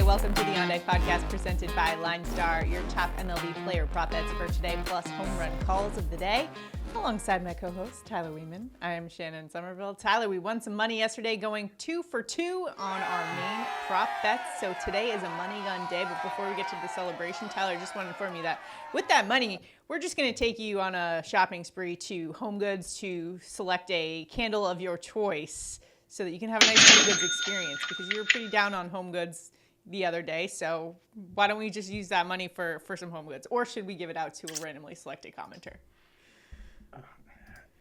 Hey, welcome to the On-Deck Podcast presented by LineStar, your top MLB player prop bets for today, plus home run calls of the day. Alongside my co-host, Tyler Wiemann. I am Shannon Sommerville. Tyler, we won some money yesterday going 2 for 2 on our main prop bets. So today is a money gun day. But before we get to the celebration, Tyler, I just want to inform you that with that money, we're just going to take you on a shopping spree to Home Goods to select a candle of your choice so that you can have a nice Home Goods experience, because you were pretty down on Home Goods the other day. So why don't we just use that money for some Home Goods? Or should we give it out to a randomly selected commenter?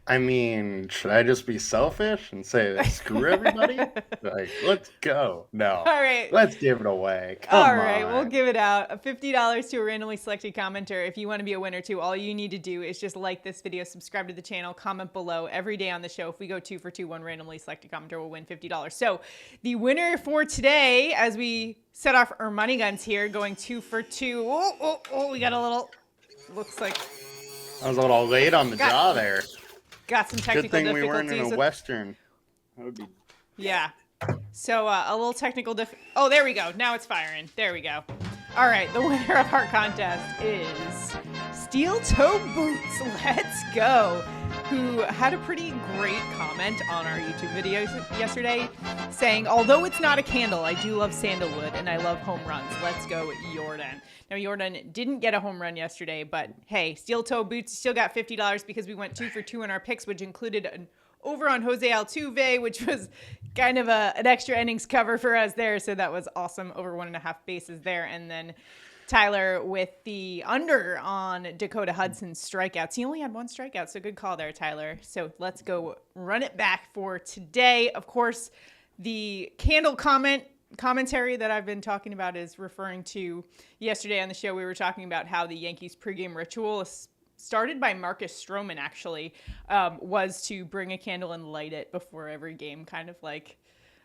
I mean, should I just be selfish and say, screw everybody? Like, let's go. No. All right. Let's give it away. Come All right. on. We'll give it out. $50 to a randomly selected commenter. If you want to be a winner too, all you need to do is just like this video, subscribe to the channel, comment below. Every day on the show, if we go 2 for 2, one randomly selected commenter will win $50. So the winner for today, as we set off our money guns here, going 2 for 2. Oh, we got a little, looks like. I was a little late on the draw there. Got some technical Good thing difficulties. we weren't in a Western. That would be... Yeah. So a little technical Oh, there we go. Now it's firing. There we go. All right. The winner of our contest is Steel Toe Boots. Let's go. Who had a pretty great comment on our YouTube videos yesterday saying, although it's not a candle, I do love sandalwood and I love home runs. Let's go, Jordan. Now, Jordan didn't get a home run yesterday, but hey, Steel Toe Boots still got $50 because we went 2 for 2 in our picks, which included an over on Jose Altuve, which was kind of an extra innings cover for us there. So that was awesome. Over 1.5 bases there. And then Tyler with the under on Dakota Hudson's strikeouts. He only had 1 strikeout, so good call there, Tyler. So let's go run it back for today. Of course, the candle commentary that I've been talking about is referring to yesterday on the show. We were talking about how the Yankees pregame ritual started by Marcus Stroman, actually, was to bring a candle and light it before every game, kind of like,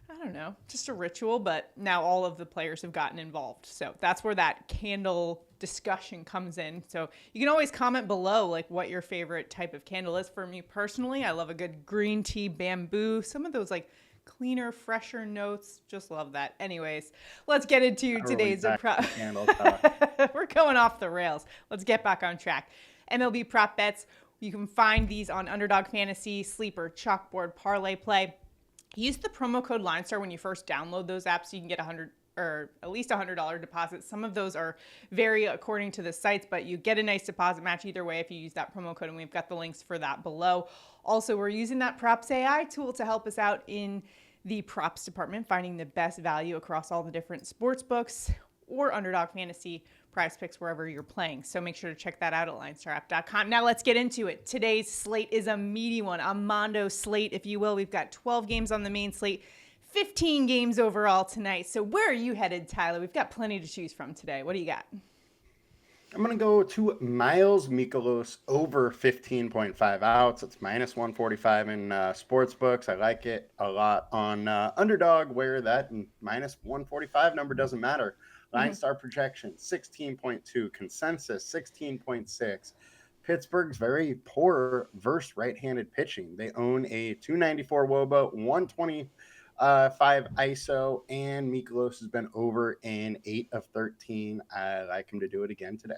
I don't know, just a ritual, but now all of the players have gotten involved. So that's where that candle discussion comes in. So you can always comment below, like, what your favorite type of candle is. For me personally, I love a good green tea bamboo. Some of those, like, cleaner, fresher notes. Just love that. Anyways, let's get into today's prop. We're going off the rails. Let's get back on track. MLB Prop Bets. You can find these on Underdog Fantasy, Sleeper, Chalkboard, ParlayPlay. Use the promo code LineStar when you first download those apps so you can get at least $100 deposit. Some of those are vary according to the sites, but you get a nice deposit match either way if you use that promo code, and we've got the links for that below. Also, we're using that Props AI tool to help us out in the props department, finding the best value across all the different sports books or Underdog Fantasy, PrizePicks, wherever you're playing. So make sure to check that out at linestarapp.com. Now let's get into it. Today's slate is a meaty one, a Mondo slate, if you will. We've got 12 games on the main slate, 15 games overall tonight. So where are you headed, Tyler? We've got plenty to choose from today. What do you got? I'm going to go to Miles Mikolas over 15.5 outs. It's minus 145 in sports books. I like it a lot on Underdog, where that minus 145 number doesn't matter. LineStar projection, 16.2. Consensus, 16.6. Pittsburgh's very poor versus right-handed pitching. They own a 294 WOBA, 125 ISO, and Mikolas has been over in 8 of 13. I like him to do it again today.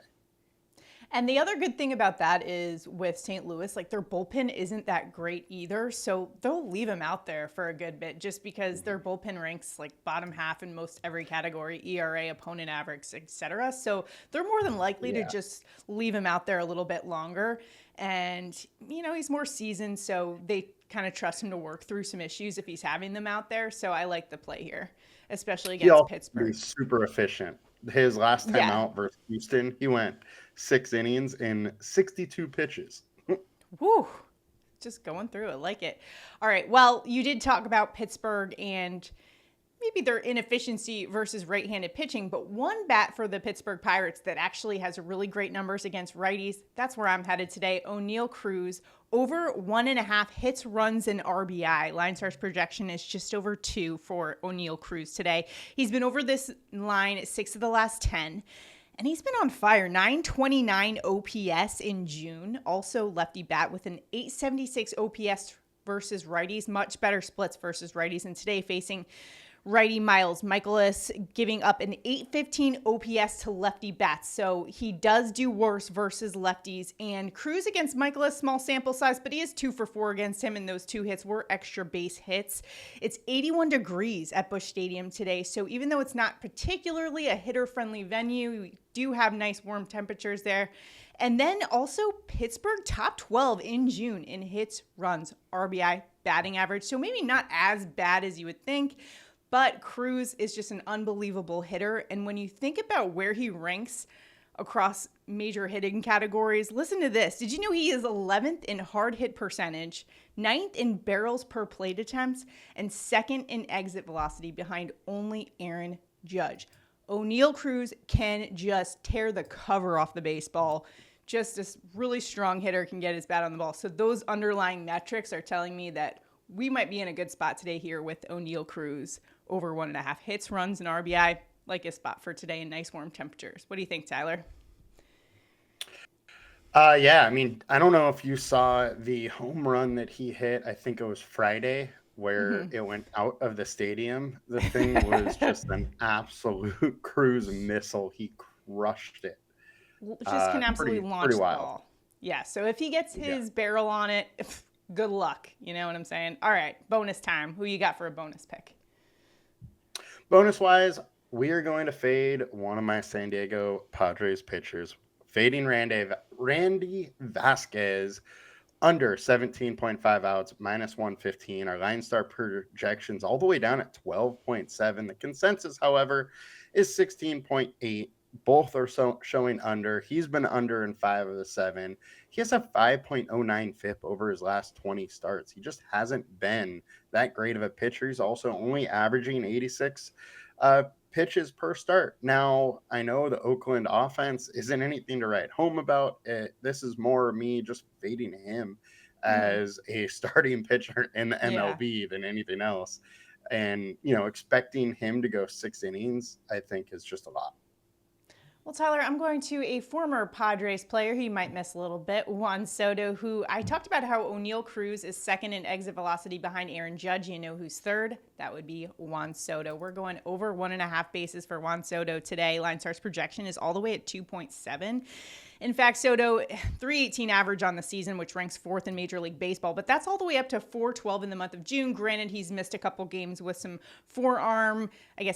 And the other good thing about that is with St. Louis, like, their bullpen isn't that great either. So they'll leave him out there for a good bit just because their bullpen ranks like bottom half in most every category, ERA, opponent average, etc. So they're more than likely to just leave him out there a little bit longer. And, you know, he's more seasoned, so they kind of trust him to work through some issues if he's having them out there. So I like the play here, especially against Pittsburgh. He's super efficient. His last time out versus Houston, he went 6 innings and 62 pitches. Woo. Just going through it. Like it. All right. Well, you did talk about Pittsburgh and maybe their inefficiency versus right-handed pitching, but one bat for the Pittsburgh Pirates that actually has really great numbers against righties, that's where I'm headed today. Oneil Cruz, over 1.5 hits, runs, and RBI. LineStar's projection is just over 2 for Oneil Cruz today. He's been over this line 6 of the last 10. And he's been on fire. 929 OPS in June. Also lefty bat with an 876 OPS versus righties. Much better splits versus righties. And today facing righty Mikolas giving up an 815 OPS to lefty bats. So he does do worse versus lefties. And Cruz against Mikolas, small sample size, but he is 2 for 4 against him, and those 2 hits were extra base hits. It's 81 degrees at Busch Stadium today. So even though it's not particularly a hitter-friendly venue, we do have nice warm temperatures there. And then also Pittsburgh top 12 in June in hits, runs, RBI, batting average. So maybe not as bad as you would think, but Cruz is just an unbelievable hitter. And when you think about where he ranks across major hitting categories, listen to this. Did you know he is 11th in hard hit percentage, 9th in barrels per plate attempts, and 2nd in exit velocity behind only Aaron Judge? Oneil Cruz can just tear the cover off the baseball. Just a really strong hitter can get his bat on the ball. So those underlying metrics are telling me that we might be in a good spot today here with Oneil Cruz over 1.5 hits, runs, and RBI. Like a spot for today in nice warm temperatures. What do you think, Tyler? Yeah, I mean, I don't know if you saw the home run that he hit. I think it was Friday where it went out of the stadium. The thing was just an absolute Cruz missile. He crushed it. Just can absolutely launch the wild ball. Yeah, so if he gets his barrel on it, good luck. You know what I'm saying? All right, bonus time. Who you got for a bonus pick? Bonus-wise, we are going to fade one of my San Diego Padres pitchers. Fading Randy Vasquez under 17.5 outs, minus 115. Our LineStar projections all the way down at 12.7. The consensus, however, is 16.8. Both are showing under. He's been under in 5 of the 7. He has a 5.09 FIP over his last 20 starts. He just hasn't been that great of a pitcher. He's also only averaging 86 pitches per start. Now, I know the Oakland offense isn't anything to write home about. This is more me just fading him as a starting pitcher in the MLB than anything else. And, expecting him to go 6 innings, I think is just a lot. Well, Tyler, I'm going to a former Padres player who you might miss a little bit, Juan Soto, who I talked about how Oneil Cruz is 2nd in exit velocity behind Aaron Judge. You know who's 3rd? That would be Juan Soto. We're going over 1.5 bases for Juan Soto today. LineStar's projection is all the way at 2.7. In fact, Soto, 318 average on the season, which ranks 4th in Major League Baseball, but that's all the way up to 412 in the month of June. Granted, he's missed a couple games with some forearm,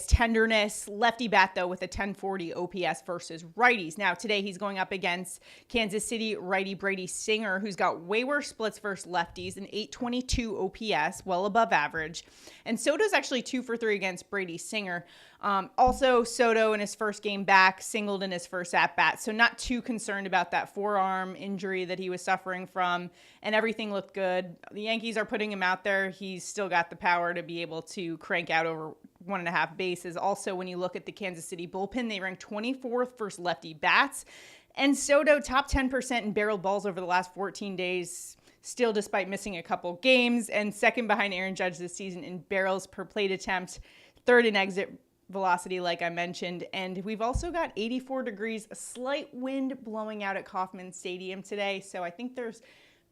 tenderness. Lefty bat, though, with a 1040 OPS versus righties. Now, today he's going up against Kansas City righty Brady Singer, who's got way worse splits versus lefties, an 822 OPS, well above average. And Soto's actually 2 for 3 against Brady Singer. Also, Soto in his first game back singled in his first at-bat, so not too concerned about that forearm injury that he was suffering from, and everything looked good. The Yankees are putting him out there. He's still got the power to be able to crank out over 1.5 bases. Also, when you look at the Kansas City bullpen, they rank 24th versus lefty bats, and Soto top 10% in barreled balls over the last 14 days, still despite missing a couple games, and 2nd behind Aaron Judge this season in barrels per plate attempt, 3rd in exit velocity, like I mentioned. And we've also got 84 degrees, a slight wind blowing out at Kauffman Stadium today. So I think there's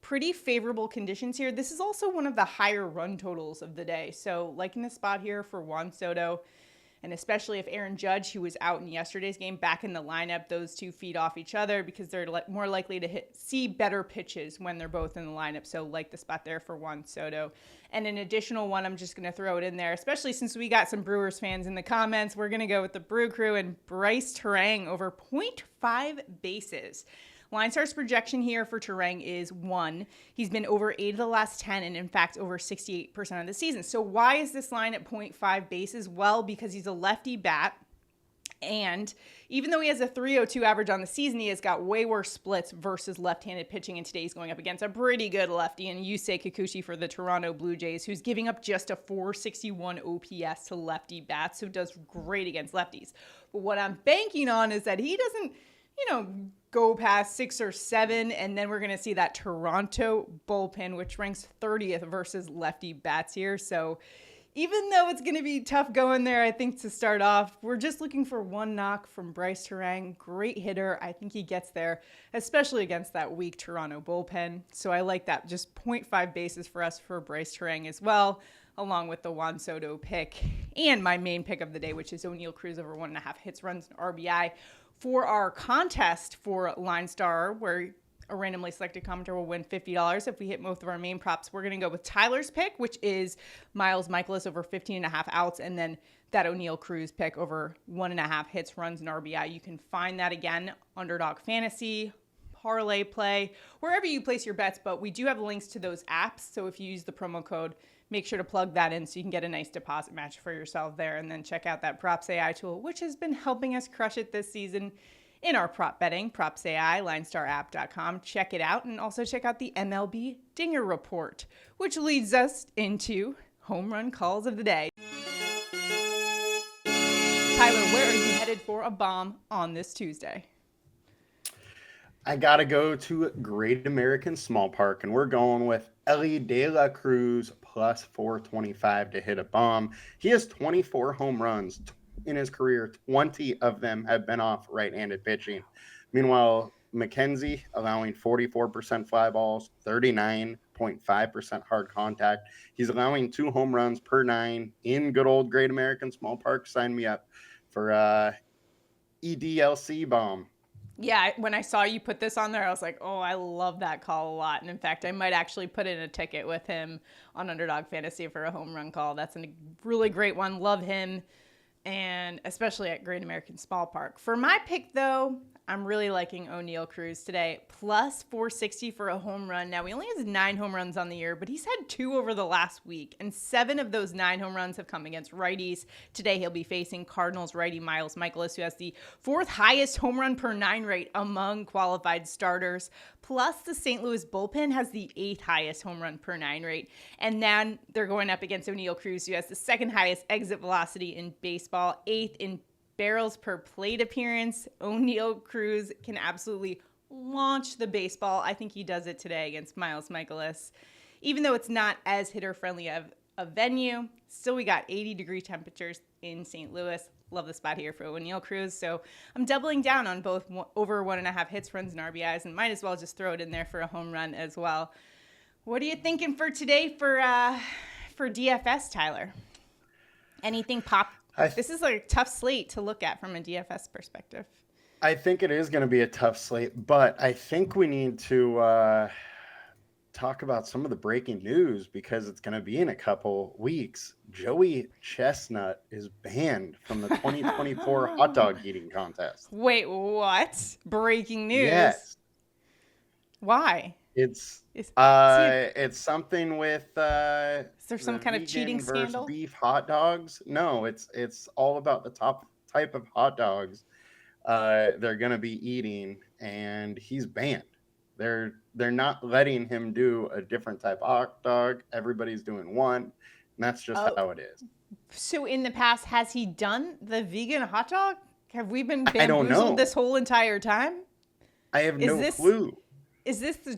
pretty favorable conditions here. This is also one of the higher run totals of the day. So liking the spot here for Juan Soto. And especially if Aaron Judge, who was out in yesterday's game, back in the lineup, those two feed off each other because they're more likely to see better pitches when they're both in the lineup. So like the spot there for Juan Soto. And an additional one, I'm just going to throw it in there, especially since we got some Brewers fans in the comments. We're going to go with the Brew Crew and Brice Turang over 0.5 bases. LineStar's projection here for Turang is 1. He's been over 8 of the last 10 and, in fact, over 68% of the season. So why is this line at 0.5 bases? Well, because he's a lefty bat. And even though he has a 302 average on the season, he has got way worse splits versus left-handed pitching. And today he's going up against a pretty good lefty in Yusei Kikuchi for the Toronto Blue Jays, who's giving up just a 461 OPS to lefty bats, who does great against lefties. But what I'm banking on is that he doesn't, go past 6 or 7, and then we're going to see that Toronto bullpen, which ranks 30th versus lefty bats here. So even though it's going to be tough going there, I think to start off, we're just looking for one knock from Brice Turang. Great hitter. I think he gets there, especially against that weak Toronto bullpen. So I like that. Just 0.5 bases for us for Brice Turang as well. along with the Juan Soto pick and my main pick of the day, which is Oneil Cruz over 1.5 hits, runs, and RBI for our contest for LineStar, where a randomly selected commenter will win $50 if we hit both of our main props. We're going to go with Tyler's pick, which is Mikolas over 15.5 outs, and then that Oneil Cruz pick over 1.5 hits, runs, and RBI. You can find that again, Underdog Fantasy, ParlayPlay, wherever you place your bets, but we do have links to those apps. So if you use the promo code, make sure to plug that in so you can get a nice deposit match for yourself there, and then check out that Props AI tool, which has been helping us crush it this season in our prop betting. Props AI, LineStarApp.com. Check it out, and also check out the MLB Dinger Report, which leads us into home run calls of the day. Tyler, where are you headed for a bomb on this Tuesday? I got to go to Great American Small Park, and we're going with Elly de la Cruz plus 425 to hit a bomb. He has 24 home runs in his career. 20 of them have been off right-handed pitching. Meanwhile, McKenzie allowing 44% fly balls, 39.5% hard contact. He's allowing 2 home runs per 9 in good old Great American Small Park. Sign me up for EDLC bomb. Yeah, when I saw you put this on there, I was like, oh, I love that call a lot. And in fact, I might actually put in a ticket with him on Underdog Fantasy for a home run call. That's a really great one. Love him, and especially at Great American Small Park. For my pick, though, I'm really liking Oneil Cruz today, plus 460 for a home run. Now, he only has 9 home runs on the year, but he's had 2 over the last week, and 7 of those 9 home runs have come against righties. Today, he'll be facing Cardinals righty Mikolas, who has the 4th highest home run per 9 rate among qualified starters. Plus, the St. Louis bullpen has the 8th highest home run per 9 rate. And then they're going up against Oneil Cruz, who has the 2nd highest exit velocity in baseball, 8th in barrels per plate appearance. Oneil Cruz can absolutely launch the baseball. I think he does it today against Mikolas. Even though it's not as hitter-friendly of a venue, still we got 80-degree temperatures in St. Louis. Love the spot here for Oneil Cruz. So I'm doubling down on both over 1.5 hits, runs, and RBIs, and might as well just throw it in there for a home run as well. What are you thinking for today for DFS, Tyler? Anything pop? This is like a tough slate to look at from a DFS perspective. I think it is going to be a tough slate, but I think we need to talk about some of the breaking news because it's going to be in a couple weeks. Joey Chestnut is banned from the 2024 hot dog eating contest. Wait, what? Breaking news? Yes. Why? It's something with is there some kind of cheating scandal? Beef hot dogs? No, it's all about the type of hot dogs they're gonna be eating, and he's banned. They're not letting him do a different type of hot dog. Everybody's doing one, and that's just how it is. So in the past, has he done the vegan hot dog? Have we been I don't know. bamboozled this whole entire time? I have no clue. Is this the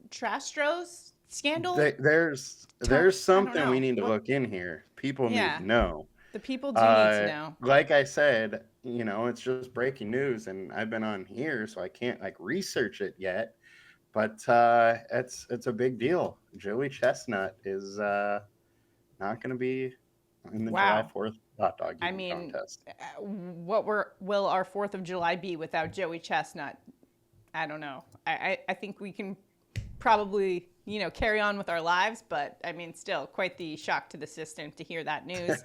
Trastros scandal? There's something we need to look in here. People need to know. The people do need to know. Like I said, it's just breaking news, and I've been on here, so I can't research it yet. But it's a big deal. Joey Chestnut is not going to be in the July 4th hot dog eating contest. What will our 4th of July be without Joey Chestnut? I don't know. I think we can probably, carry on with our lives, but I mean, still quite the shock to the system to hear that news.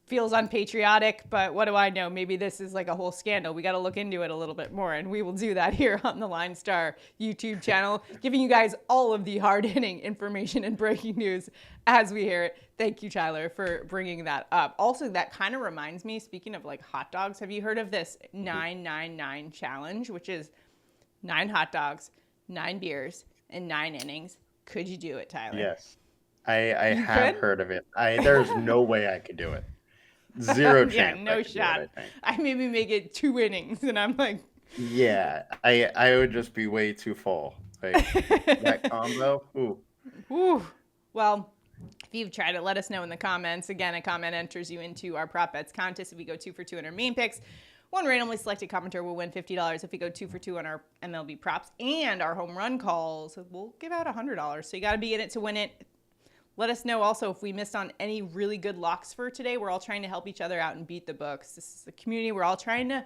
Feels unpatriotic, but what do I know? Maybe this is like a whole scandal. We got to look into it a little bit more, and we will do that here on the LineStar YouTube channel, giving you guys all of the hard-hitting information and breaking news as we hear it. Thank you, Tyler, for bringing that up. Also, that kind of reminds me, speaking of hot dogs, have you heard of this 999 challenge, which is 9 hot dogs, 9 beers, and 9 innings? Could you do it, Tyler? Yes, I have heard of it. There's no way I could do it. Zero chance. Yeah, no shot. I maybe make it 2 innings, and I'm like, yeah, I would just be way too full. That combo. Ooh. Well, if you've tried it, let us know in the comments. Again, a comment enters you into our prop bets contest. If we go 2 for 2 on our main picks, one randomly selected commenter will win $50. If we go 2 for 2 on our MLB props and our home run calls, we'll give out $100. So you got to be in it to win it. Let us know also if we missed on any really good locks for today. We're all trying to help each other out and beat the books. This is a community. We're all trying to,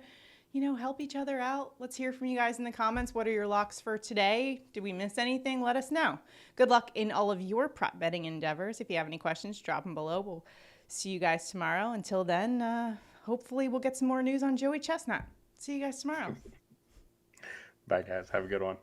help each other out. Let's hear from you guys in the comments. What are your locks for today? Did we miss anything? Let us know. Good luck in all of your prop betting endeavors. If you have any questions, drop them below. We'll see you guys tomorrow. Until then, hopefully we'll get some more news on Joey Chestnut. See you guys tomorrow. Bye, guys. Have a good one.